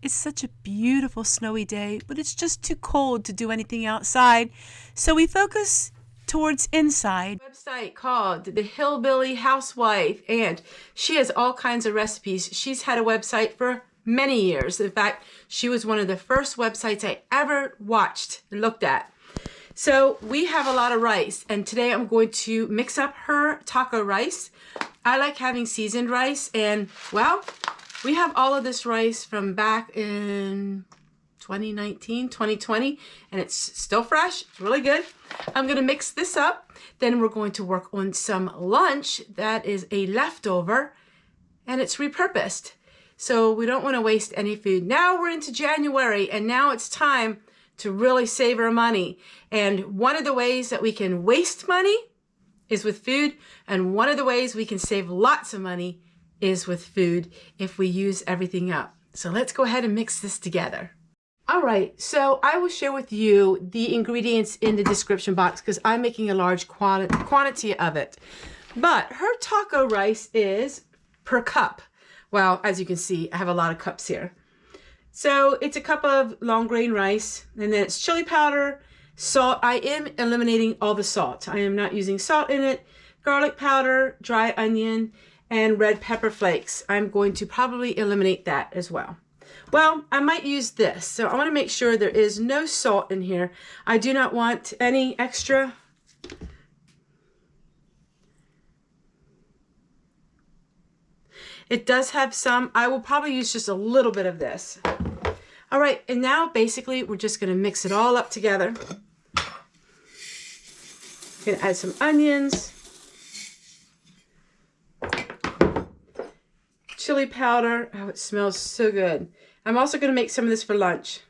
It's such a beautiful snowy day, but it's just too cold to do anything outside, so we focus towards inside. Website called The Hillbilly Housewife, and she has all kinds of recipes. She's had a website for many years. In fact, she was one of the first websites I ever watched and looked at. So we have a lot of rice, and today I'm going to mix up her taco rice. I like having seasoned rice, and well, we have all of this rice from back in 2019, 2020, and it's still fresh. It's really good. I'm gonna mix this up. Then we're going to work on some lunch that is a leftover, and it's repurposed. So we don't wanna waste any food. Now we're into January, and now it's time to really save our money. And one of the ways that we can waste money is with food, and one of the ways we can save lots of money is with food if we use everything up. So let's go ahead and mix this together. All right, so I will share with you the ingredients in the description box because I'm making a large quantity of it. But her taco rice is per cup. Well, as you can see, I have a lot of cups here. So it's a cup of long grain rice, and then it's chili powder, salt. I am eliminating all the salt. I am not using salt in it. Garlic powder, dry onion, and red pepper flakes. I'm going to probably eliminate that as well. Well, I might use this. So I want to make sure there is no salt in here. I do not want any extra. It does have some. I will probably use just a little bit of this. All right, and now basically we're just going to mix it all up together. Gonna add some onions, chili powder. Oh, it smells so good. I'm also going to make some of this for lunch.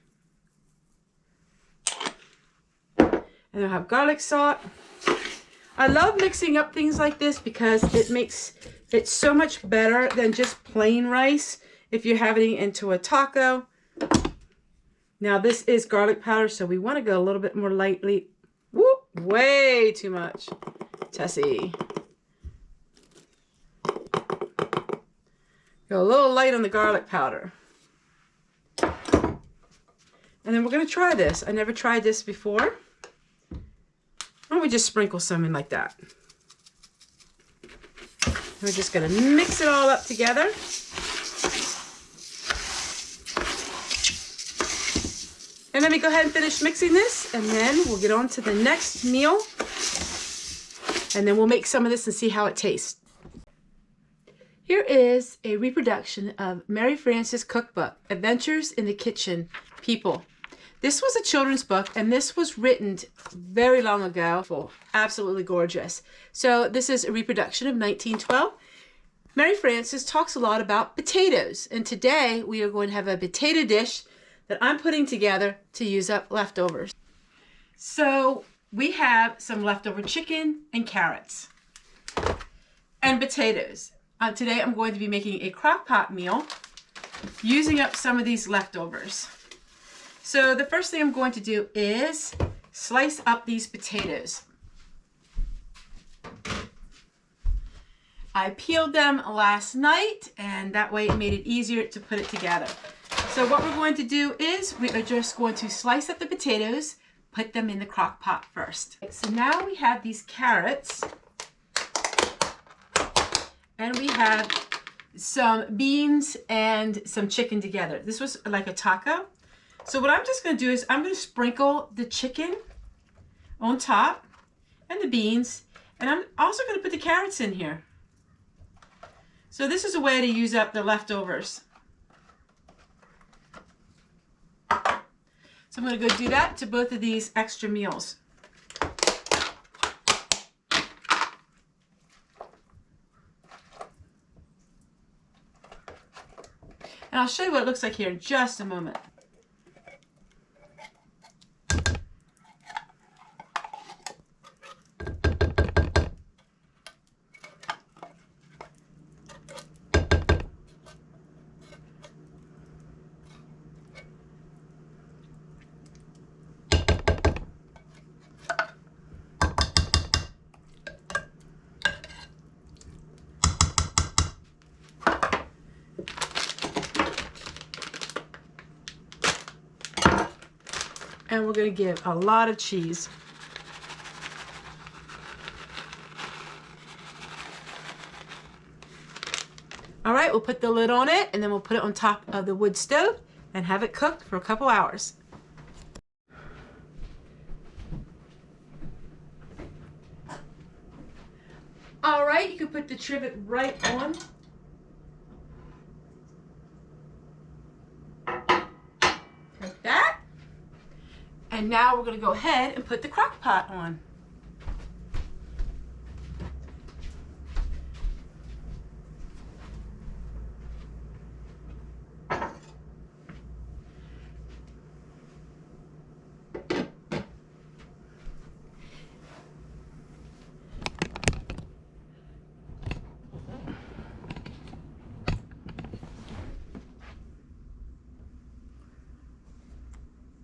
And I'll have garlic salt. I love mixing up things like this because it makes it so much better than just plain rice if you're having it into a taco. Now this is garlic powder, so we want to go a little bit more lightly. Whoop, way too much. Tessie. Go a little light on the garlic powder. And then we're going to try this. I never tried this before. Why don't we just sprinkle some in like that? We're just going to mix it all up together. And let me go ahead and finish mixing this, and then we'll get on to the next meal. And then we'll make some of this and see how it tastes. Here is a reproduction of Mary Frances' cookbook, Adventures in the Kitchen, People. This was a children's book, and this was written very long ago. Absolutely gorgeous. So this is a reproduction of 1912. Mary Frances talks a lot about potatoes, and today we are going to have a potato dish that I'm putting together to use up leftovers. So we have some leftover chicken and carrots and potatoes. Today I'm going to be making a crock pot meal using up some of these leftovers. So the first thing I'm going to do is slice up these potatoes. I peeled them last night, and that way it made it easier to put it together. So what we're going to do is we are just going to slice up the potatoes, put them in the crock pot first. So now we have these carrots, and we have some beans and some chicken together. This was like a taco. So what I'm just going to do is I'm going to sprinkle the chicken on top and the beans, and I'm also going to put the carrots in here. So this is a way to use up the leftovers. So I'm going to go do that to both of these extra meals. And I'll show you what it looks like here in just a moment. And we're going to give a lot of cheese. All right, we'll put the lid on it, and then we'll put it on top of the wood stove and have it cooked for a couple hours. All right, you can put the trivet right on. Like that. And now we're going to go ahead and put the crock pot on.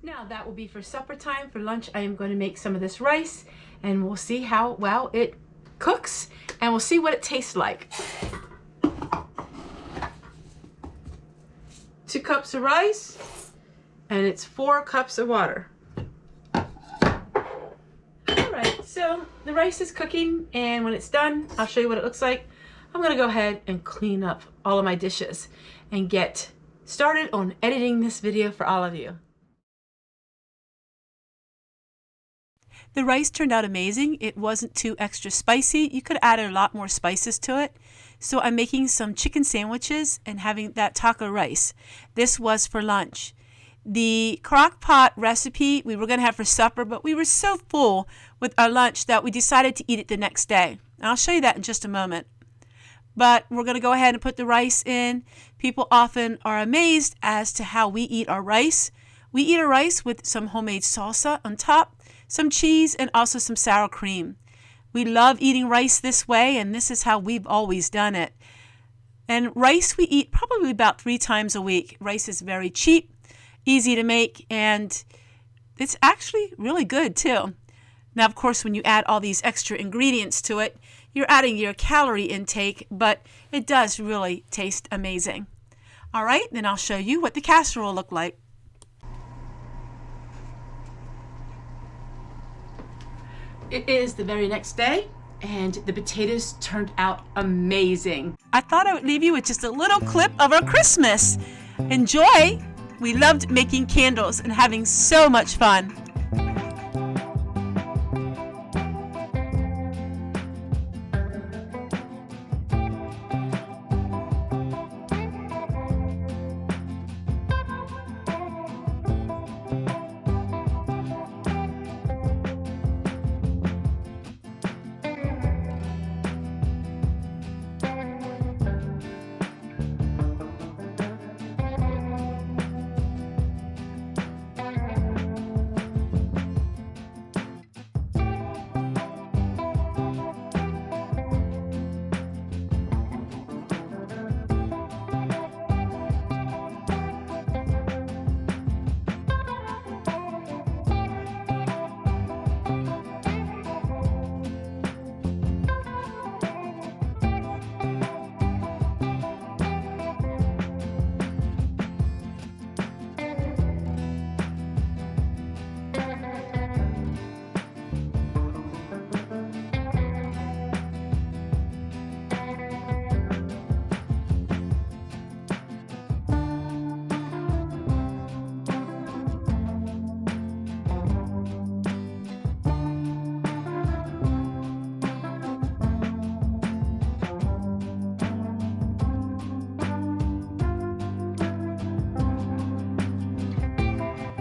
Now that will be for supper time. For lunch, I am going to make some of this rice, and we'll see how well it cooks, and we'll see what it tastes like. 2 cups of rice, and it's 4 cups of water. All right, so the rice is cooking, and when it's done, I'll show you what it looks like. I'm going to go ahead and clean up all of my dishes and get started on editing this video for all of you. The rice turned out amazing. It wasn't too extra spicy. You could add a lot more spices to it. So I'm making some chicken sandwiches and having that taco rice. This was for lunch. The crock pot recipe we were going to have for supper, but we were so full with our lunch that we decided to eat it the next day. And I'll show you that in just a moment. But we're going to go ahead and put the rice in. People often are amazed as to how we eat our rice. We eat our rice with some homemade salsa on top, some cheese, and also some sour cream. We love eating rice this way, and this is how we've always done it. And rice we eat probably about 3 times a week. Rice is very cheap, easy to make, and it's actually really good too. Now, of course, when you add all these extra ingredients to it, you're adding your calorie intake, but it does really taste amazing. All right, then I'll show you what the casserole looked like. It is the very next day, and the potatoes turned out amazing. I thought I would leave you with just a little clip of our Christmas. Enjoy! We loved making candles and having so much fun.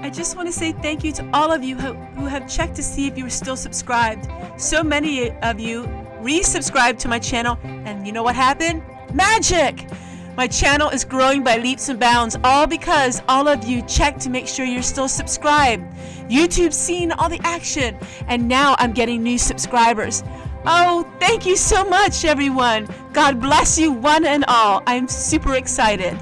I just want to say thank you to all of you who have checked to see if you were still subscribed. So many of you resubscribed to my channel, and you know what happened? Magic! My channel is growing by leaps and bounds, all because all of you checked to make sure you're still subscribed. YouTube's seen all the action, and now I'm getting new subscribers. Oh, thank you so much, everyone. God bless you one and all. I'm super excited.